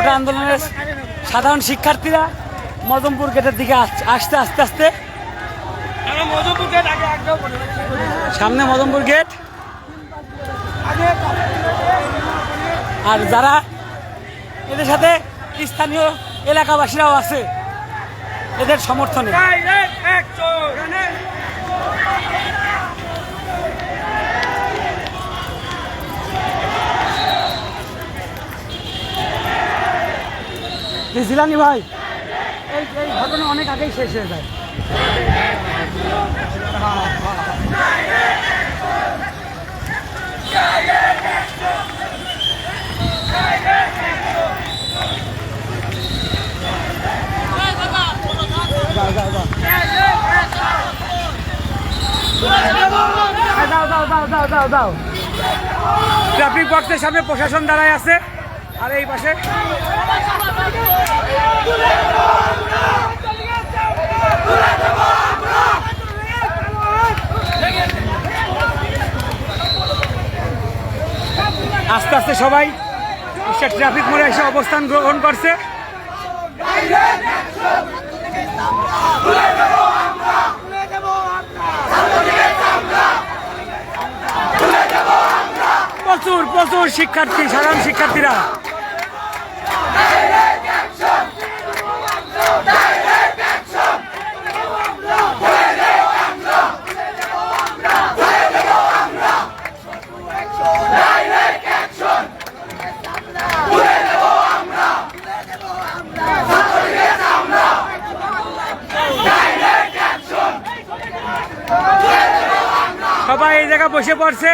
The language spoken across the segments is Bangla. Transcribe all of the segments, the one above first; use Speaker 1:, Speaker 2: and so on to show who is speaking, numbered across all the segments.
Speaker 1: কোটা আন্দোলনের সাধারণ শিক্ষার্থীরা মজমপুর গেটের দিকে আসতে আস্তে আস্তে সামনে মজমপুর গেট। আর যারা এদের সাথে স্থানীয় এলাকাবাসীরাও আছে এদের সমর্থনে। জিলানি ভাই, এই ঘটনা অনেক আগেই শেষ হয়ে যায়। ট্রাফিক বক্সের সামনে প্রশাসন দাঁড়ায় আছে, আর এই পাশে আস্তে আস্তে সবাই ট্রাফিক মোড়ে এসে অবস্থান গ্রহণ করছে। প্রচুর প্রচুর শিক্ষার্থী, সাধারণ শিক্ষার্থীরা সবাই এই জায়গায় বসে পড়ছে।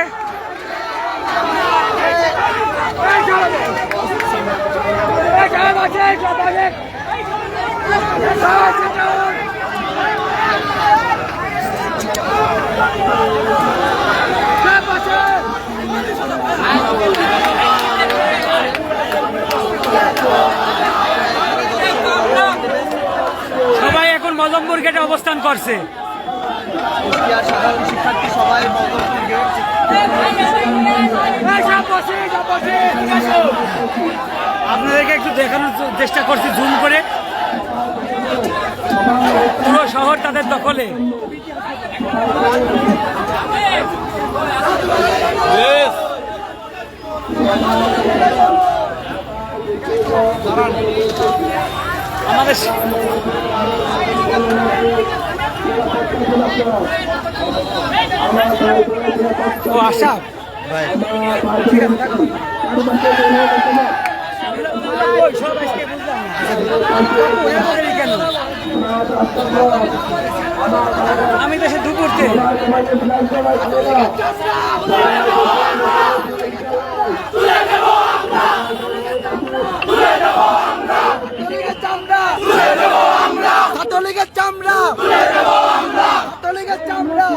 Speaker 1: সবাই এখন মজমপুর গেটে অবস্থান করছে।
Speaker 2: সাধারণ শিক্ষার্থী সবাই মজমপুর গেট।
Speaker 1: আপনাদেরকে একটু দেখানোর চেষ্টা করছি জুম করে। পুরো শহর তাদের দখলে। আমাদের ও আশা ভাই আমি দেশে দুপুরতে ছাত্রলীগের চামড়া, ছাত্রলীগের চামড়া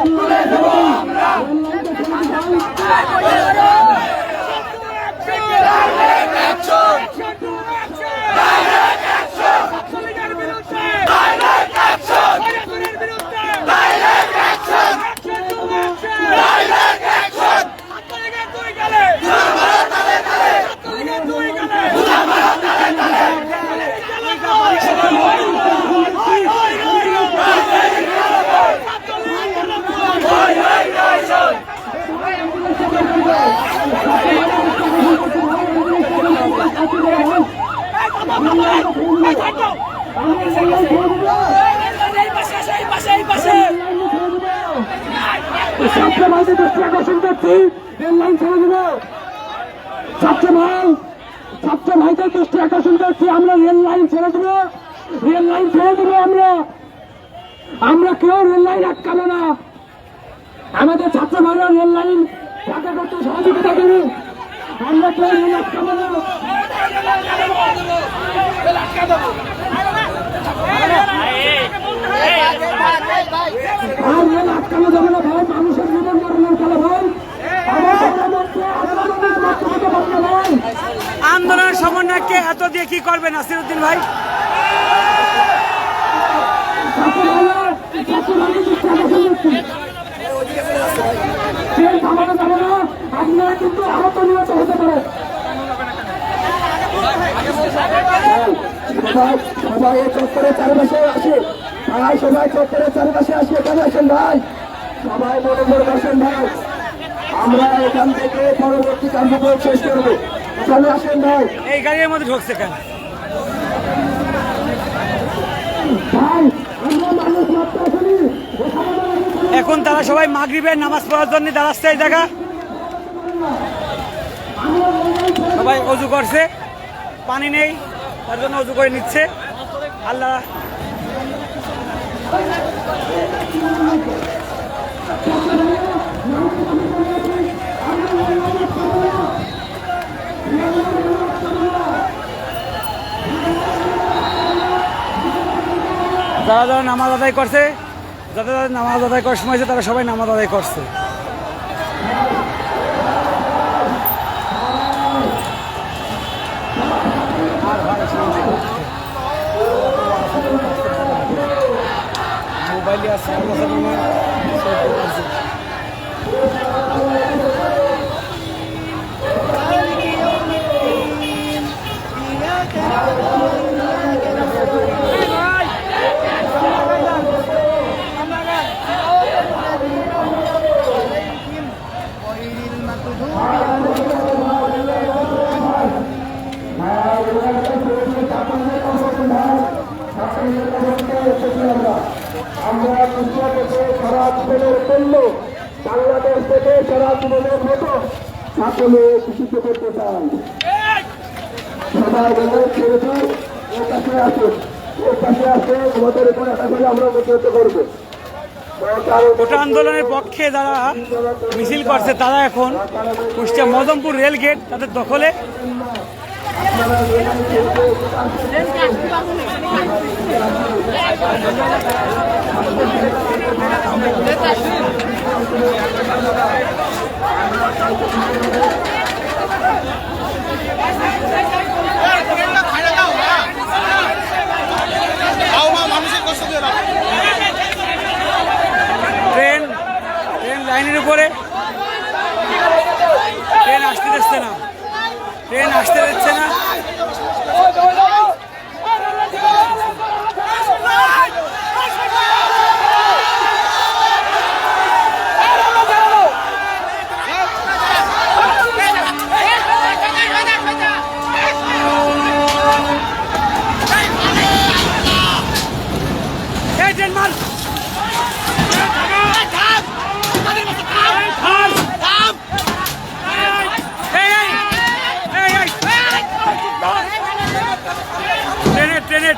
Speaker 1: ছাত্র ভাইদের দৃষ্টি আকর্ষণ করছি। আমরা রেল লাইন ছেড়ে দেবো, রেল লাইন ছেড়ে দেবো। আমরা কেউ রেল লাইন আটকাবো না। আমাদের ছাত্র ভাইরা রেল লাইন ফাঁকা করতে সহযোগিতা করুন। আমরা কেউ রেল আটকাবো না। আর রেল আটকানো যাবে না ভাই, মানুষের জীবন মরণের খেলা ভাই। আন্দোলনের সমন্বয়কে এত দিয়ে কি করবেন নাসিরউদ্দিন ভাই? আপনারা কিন্তু আহত নিহত হতে পারে। সবাই সবাই এই চত্বরের চারপাশে আসে ভাই, সবাই চত্বরের চারপাশে আসে, এখানে আসেন ভাই, সবাই মনে করে বসেন ভাই, আমরা এখান থেকে পরবর্তী কার্যক্রম শেষ করবো, এখানে আসেন ভাই।
Speaker 3: এই গাড়ির মধ্যে ঢুকছে কেন?
Speaker 1: ভাই আমরা মানুষ মাত্র আসেনি,
Speaker 3: এখন তারা সবাই মাগরিবের নামাজ পড়ার জন্য দাঁড়াচ্ছে এই জায়গা। সবাই অজু করছে, পানি নেই তার জন্য অজু করে নিচ্ছে। আল্লাহ যারা যারা নামাজ আদায় করছে, যাদের যাদের নামাজ আদায় করার সময় হয়েছে তারা সবাই নামাজ আদায় করছে। মোবাইলে আছে
Speaker 1: আমরা চেষ্টা করতে সারা জীবনের পণ্য বাংলাদেশ থেকে সারা জীবনের মতো সকলে বিশুদ্ধ করতে চাই। সবাই বলে ছেড়েছি ওর কাছে আসুন, ওর কাছে আসে তোমাদের উপর একটা করে আমরা অনুপ্রেরিত করবো।
Speaker 3: কোটা আন্দোলনের পক্ষে যারা মিছিল করছে তারা এখন কুষ্টিয়া মজমপুর রেল গেট তাদের দখলে। ট্রেন লাইনের উপরে ট্রেন আসতে দিচ্ছে না, ট্রেন আসতে দিচ্ছে না।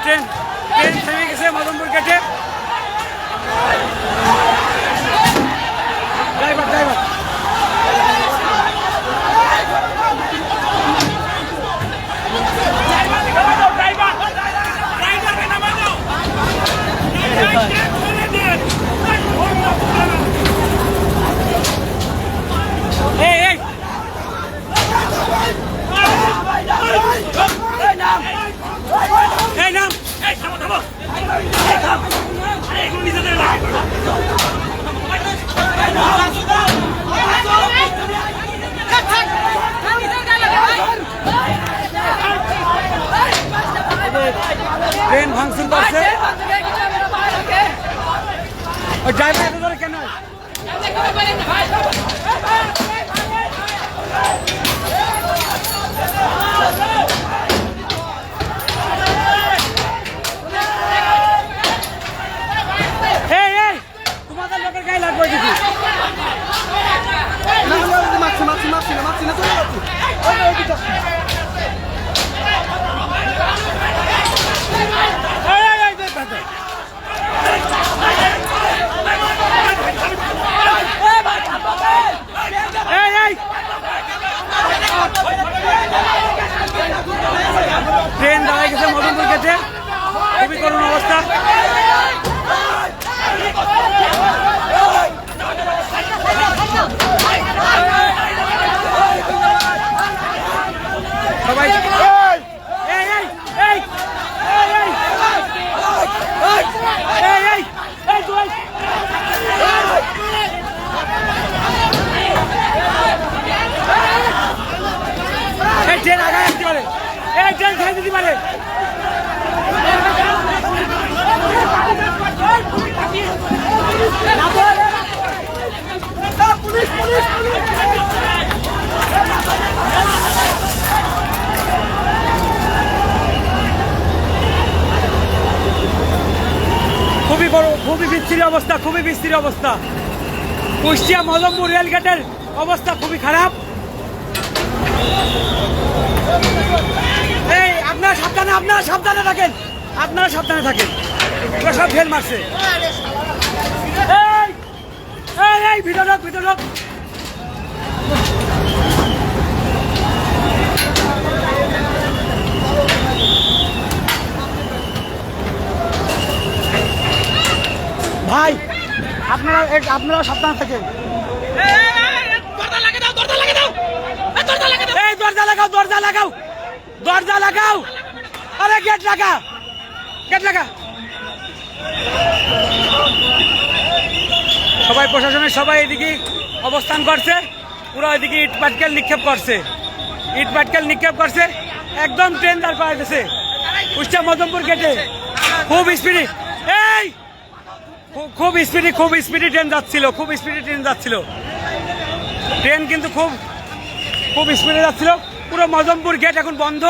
Speaker 3: ট্রেন থেমে গেছে মদনপুর গেটে। ড্রাইভার ট্রেন ভাঙচুর করছে। ওই ড্রাইভার এত ধরে কেন? তোমাদের লোকের গায়ে লাগবে দিদি। বিশ্রী অবস্থা, খুবই বিশ্রী অবস্থা। কুষ্টিয়া মজমপুর রেলগেটের অবস্থা খুবই খারাপ। এই আপনারা সাবধানে থাকেন, আপনারা সাবধানে থাকেন। ওরা সব ফেল মারছে। এই ভিতর ঢোক। ভাই আপনারা সাবধানে থাকেন। এই দরজা লাগাও। আরে গেট লাগা। সবাই প্রশাসনের সবাই এদিকে অবস্থান করছে, পুরো এদিকে ইট পাটকেল নিক্ষেপ করছে। একদম ট্রেন দাঁড় করা গেছে কুষ্টিয়া মজমপুর গেটে। খুব স্পিডি ট্রেন যাচ্ছিল। ট্রেন কিন্তু খুব স্পিডে যাচ্ছিল। পুরো মজমপুর গেট এখন বন্ধ।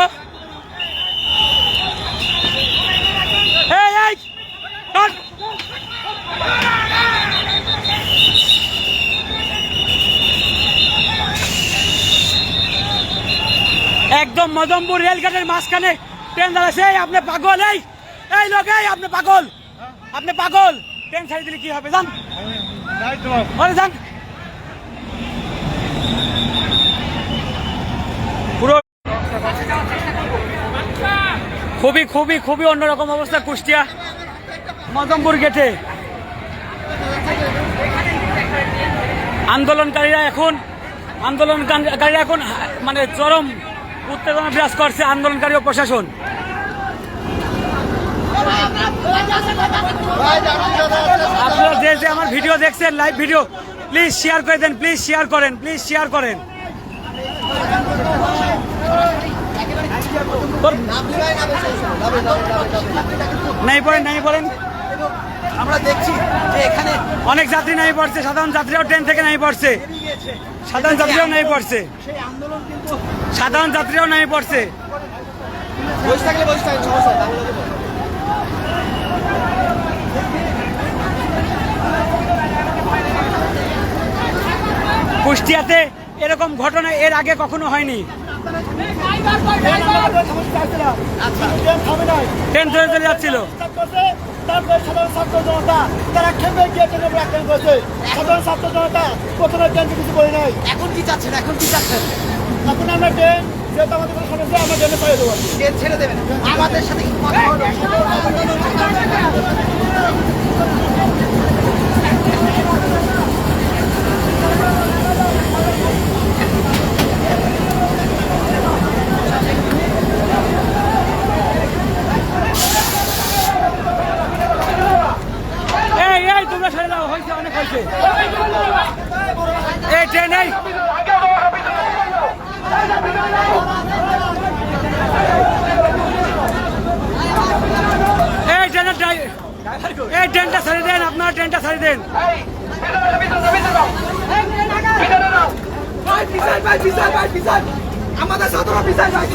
Speaker 3: একদম মজমপুর রেলগেটের মাঝখানে ট্রেন দাঁড়াচ্ছে। আপনি পাগল? এই লোক, আপনি পাগল? ট্রেন ছাড়িয়ে দিলে কি হবে? যান। পুরো খুবই অন্যরকম অবস্থা কুষ্টিয়া মজমপুর গেটে। আন্দোলনকারীরা এখন মানে চরম উত্তেজনা বিরাজ করছে, আন্দোলনকারী ও প্রশাসন। আপনারা যে আমার ভিডিও দেখছেন, লাইভ ভিডিও, প্লিজ শেয়ার করে দেন, প্লিজ শেয়ার করেন। নাই পড়েন।
Speaker 2: আমরা দেখছি যে এখানে
Speaker 3: অনেক যাত্রী নাই পড়ছে, সাধারণ যাত্রীরাও ট্রেন থেকে নাই পড়ছে। সাধারণ যাত্রীরাও নাই পড়ছে।
Speaker 2: বসে থাকলে সমস্যা।
Speaker 3: কুষ্টিয়াতে এরকম ঘটনা এর আগে কখনো হয়নি। ট্রেন চলে যাচ্ছিল।
Speaker 4: সাধারণ ছাত্র জনতা তারা খেপে গিয়ে ট্রেনে ব্ল্যাকমেল করেছে। সাধারণ ছাত্র জনতা প্রথমে ট্রেনকে কিছু বলে নাই।
Speaker 2: এখন কি চাচ্ছেন?
Speaker 4: এখন আমরা ট্রেন যেহেতু আমাদের কোনো সমস্যা, আমরা ট্রেনে ছেড়ে দেবো।
Speaker 2: ট্রেন ছেড়ে দেবেন? আমাদের সাথে কি কথা হলো?
Speaker 3: তোমরা ছেড়ে দাও, অনেক হয়েছে। এই ট্রেন ট্রেনটা ছাড়িয়ে দেন, আপনারা ট্রেনটা ছাড়িয়ে দেন।
Speaker 2: আমাদের ছাত্ররা পিছায় যায়।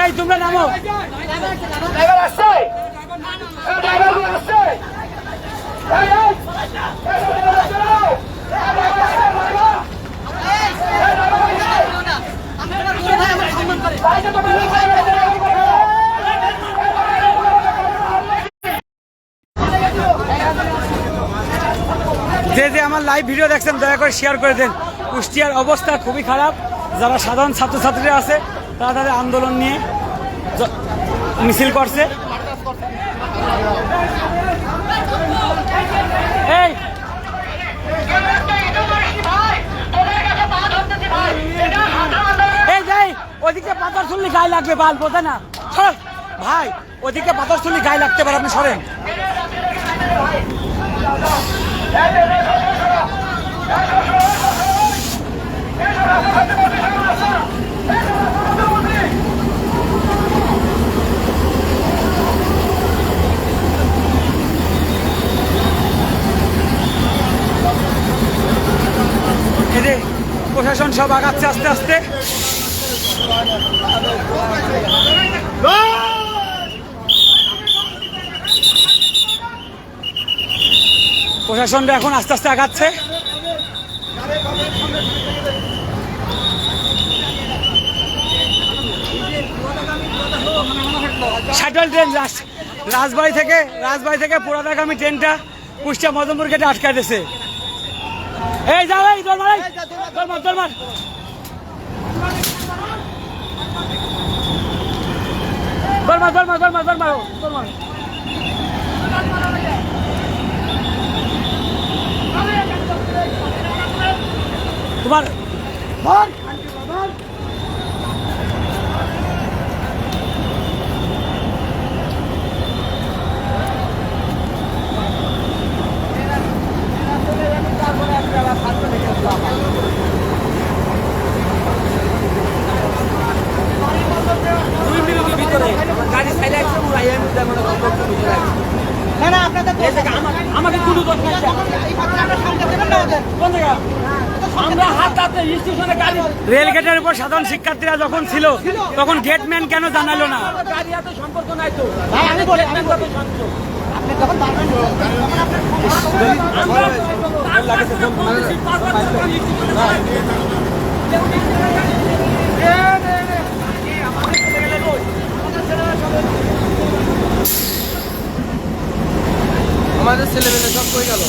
Speaker 3: এই তোমরা নামো। যে আমার লাইভ ভিডিও দেখছেন দয়া করে শেয়ার করে দেন। কুষ্টিয়ার অবস্থা খুবই খারাপ। যারা সাধারণ ছাত্রছাত্রীরা আছে তারা তাদের আন্দোলন নিয়ে মিছিল করছে। ওদিকে পাথর ছুললি গায়ে লাগবে, বাল বোঝে না। ভাই ওদিকে পাথর ছুললি গায়ে লাগতে পারে, আপনি সরেন। প্রশাসন সব আগাচ্ছে আস্তে আস্তে। প্রশাসনরা এখন আস্তে আস্তে আগাচ্ছে। শাটল ট্রেন রাজবাড়ি থেকে পুরাদাগামী ট্রেনটা কুষ্টিয়া মদনপুর গেটে আটকায় দিয়েছে। এই যাও, এই দরমার তোমার
Speaker 2: না না আপনাদের
Speaker 3: আমাকে দুটো রেলগেটের উপর সাধারণ শিক্ষার্থীরা যখন ছিল তখন গেটম্যান কেন জানালো না?
Speaker 2: ভাই আমি বলি আপনি যখন দাঁড়াবেন তখন
Speaker 1: আমাদের ছেলেমেয়ে সব কই গেল?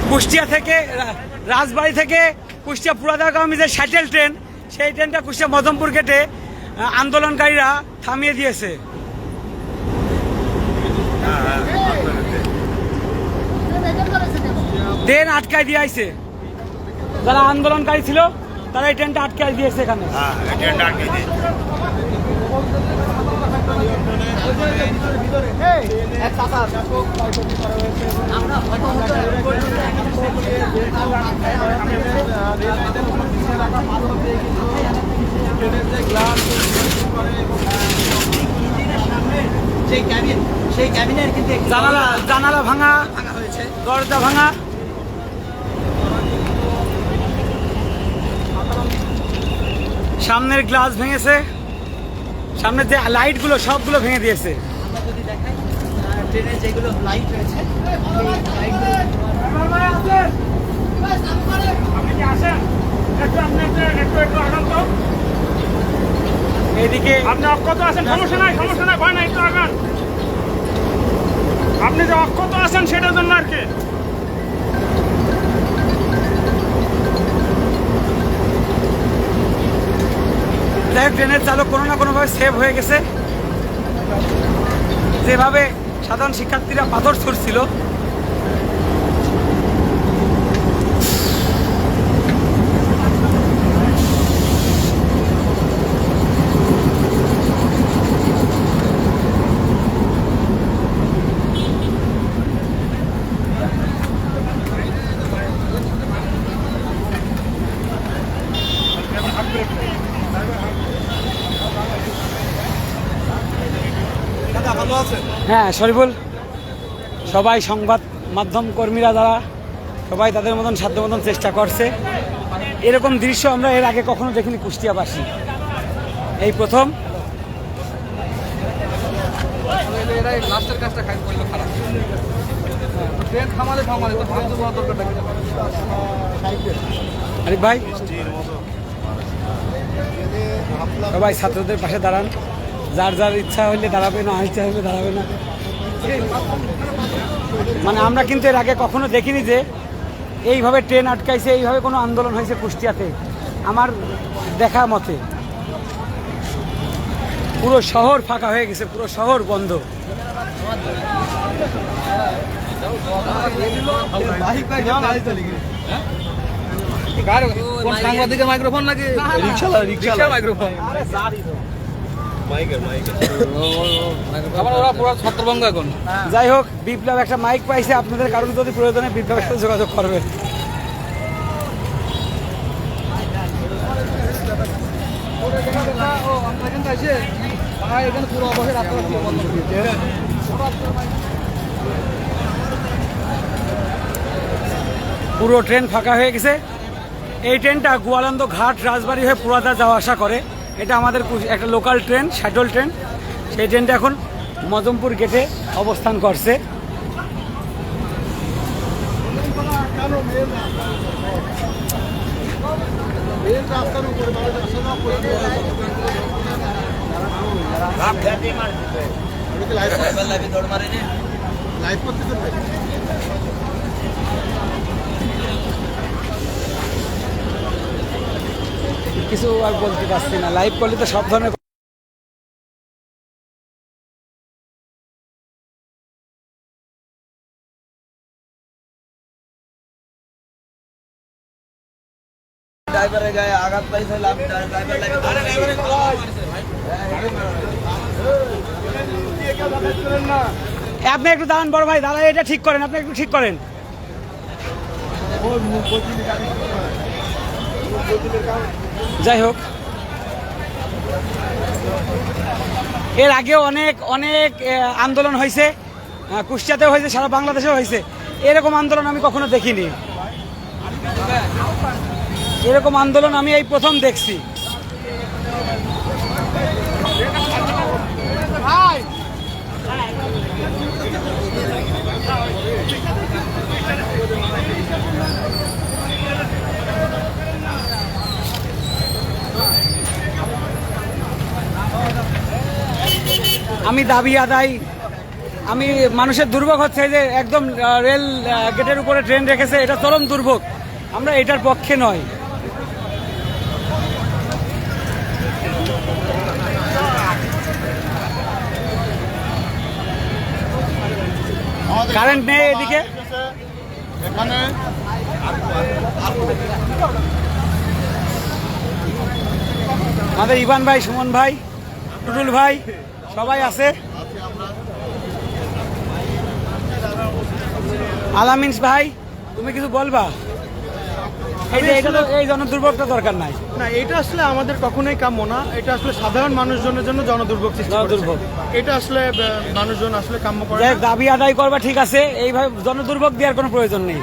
Speaker 3: কুষ্টিয়া থেকে রাজবাড়ি থেকে কুষ্টিয়া পুরাদাগামী যে শাটেল ট্রেন, সেই ট্রেনটা কুষ্টিয়া মদনপুর গেটে আন্দোলনকারীরা থামিয়ে দিয়েছে। ট্রেন আটকায় দিয়ে আইছে, যারা আন্দোলনকারী ছিল তারা এই ট্রেনটা আটকায় দিয়েছে এখানে।
Speaker 2: সেই ক্যাবিনের কিন্তু
Speaker 3: জানালা ভাঙা,
Speaker 2: হয়েছে।
Speaker 3: দরজা ভাঙা। সামনের গ্লাস ভেঙেছে, সামনের যে লাইটগুলো সবগুলো ভেঙে দিয়েছে।
Speaker 2: আমরা যদি দেখাই ট্রেনের যেগুলো লাইট রয়েছে
Speaker 3: এইদিকে
Speaker 5: আপনি অক্ষত আছেন, সমস্যা নাই ভয় নাই, একটু আগান। আপনি যে অক্ষত আছেন সেটার জন্য আর কি।
Speaker 3: ট্রেনের চালক কোনো না কোনোভাবে সেভ হয়ে গেছে। যেভাবে সাধারণ শিক্ষার্থীরা পাথর ছুড়ছিল, হ্যাঁ শরীফুল, সবাই সংবাদ মাধ্যম কর্মীরা যারা সবাই তাদের মতন সাধ্য মতন চেষ্টা করছে। এরকম দৃশ্য আমরা এর আগে কখনো দেখিনি কুষ্টিয়াবাসী, এই প্রথম।
Speaker 1: লাস্টের কাজটা খাই করলে খারাপ। ট্রেন থামালে তো ভাঙতে বড় দরকারটা কি?
Speaker 3: আরে ভাই, সবাই ছাত্রদের পাশে দাঁড়ান। যার যার ইচ্ছা হইলে দাঁড়াবে, না ইচ্ছা হইলে দাঁড়াবে না। মানে আমরা কিন্তু এর আগে কখনো দেখিনি যে এইভাবে ট্রেন আটকাইছে, এইভাবে কোনো আন্দোলন হয়েছে কুষ্টিয়াতে। আমার দেখা মতে পুরো শহর ফাঁকা হয়ে গেছে, পুরো শহর বন্ধ।
Speaker 1: সাংবাদিকের মাইক্রোফোন নাকি রিক্সা মাইক্রোফোন? ওরা পুরো ছত্রভঙ্গ এখন।
Speaker 3: যাই হোক, বিপ্লব একটা মাইক পাইছে, আপনাদের কারণ যদি প্রয়োজনে বিপ্লবের সাথে যোগাযোগ করবে।
Speaker 1: এখানে পুরো অবশ্যই রাস্তা
Speaker 3: পুরো ট্রেন ফাঁকা হয়ে গেছে। এই ট্রেনটা গোয়ালন্দ ঘাট রাজবাড়ি হয়ে পুরাদা যাওয়া আসা করে। এটা আমাদের একটা লোকাল ট্রেন, শ্যাডল ট্রেন। সেই ট্রেনটা এখন মজমপুর গেটে অবস্থান করছে। কিছু আর বলতে পারছি না, লাইভ করলে তো সব ধরনের
Speaker 2: ড্রাইভারের গায়ে আঘাত পাইছে, ড্রাইভার
Speaker 3: আপনি একটু দাঁড়ান বড় ভাই, দাঁড়ান, এটা ঠিক করেন, আপনি একটু ঠিক করেন। যাই হোক, এর আগেও অনেক অনেক আন্দোলন হয়েছে, কুষ্টিয়াতেও হয়েছে, সারা বাংলাদেশেও হয়েছে। এরকম আন্দোলন আমি কখনো দেখিনি। এরকম আন্দোলন আমি এই প্রথম দেখছি। আমি দাবি আদায়, আমি মানুষের দুর্ভোগ হচ্ছে যে একদম রেল গেটের উপরে ট্রেন রেখেছে, এটা চরম দুর্ভোগ। আমরা এটার পক্ষে নয়। কারেন্ট নেই এদিকে।
Speaker 4: এখানে
Speaker 3: আমাদের ইভান ভাই, সুমন ভাই, টুটুল ভাই সবাই আছে। আলামিন ভাই, তুমি কিছু বলবা? এই যে এটা তো এই জনদুর্ভোগটা দরকার নাই।
Speaker 4: না, এটা আসলে আমাদের কখনোই কাম্য না। এটা আসলে সাধারণ মানুষজনের জন্য জনদুর্ভোগ সৃষ্টি করেছে।
Speaker 3: জনদুর্ভোগ।
Speaker 4: এটা আসলে মানুষজন আসলে কাম্য করে
Speaker 3: যাই
Speaker 4: না।
Speaker 3: হোক, দাবি আদায় করবা ঠিক আছে, এইভাবে জনদুর্ভোগ দেওয়ার কোনো প্রয়োজন নেই।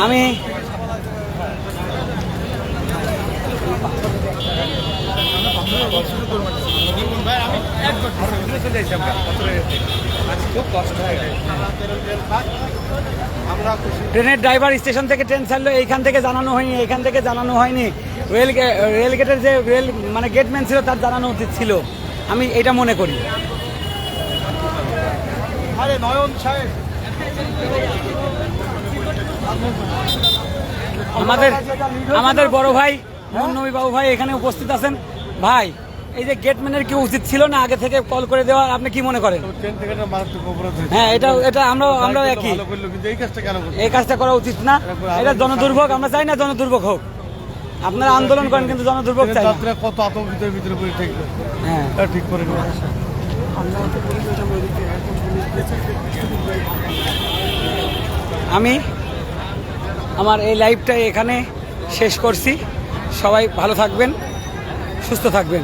Speaker 3: আমি ট্রেনের ড্রাইভার স্টেশন থেকে ট্রেন ছাড়লো, এইখান থেকে জানানো হয়নি, এইখান থেকে জানানো হয়নি। রেল গেটের যে রেল মানে গেটম্যান ছিল তার জানানো উচিত ছিল, আমি এটা মনে করি।
Speaker 4: আরে নয়ন সাহেব,
Speaker 3: আমাদের বড় ভাই মুন্নবী বাবু ভাই এখানে উপস্থিত আছেন। ভাই, এই যে গেটম্যানের কি উচিত ছিল না আগে থেকে কল করে দেওয়া, আপনি কি মনে করেন?
Speaker 4: ট্রেন থেকে একটা মারাত্মক অপরাধ হয়েছে।
Speaker 3: হ্যাঁ, এটা আমরা একই,
Speaker 4: ভালো করলো, কিন্তু এই কাজটা কেন করলো?
Speaker 3: এই কাজটা করা উচিত না। এটা জনদুর্ভোগ, আমরা চাই না জনদুর্ভোগ হোক। আপনারা আন্দোলন করেন কিন্তু জনদুর্ভোগ চাই না।
Speaker 4: যাত্রীরা কত আতঙ্কিত ভিতরে পড়ে থাকবে,
Speaker 3: হ্যাঁ,
Speaker 4: এটা ঠিক করে নেওয়া।
Speaker 3: আমি আমার এই লাইভটা এখানে শেষ করছি। সবাই ভালো থাকবেন, সুস্থ থাকবেন।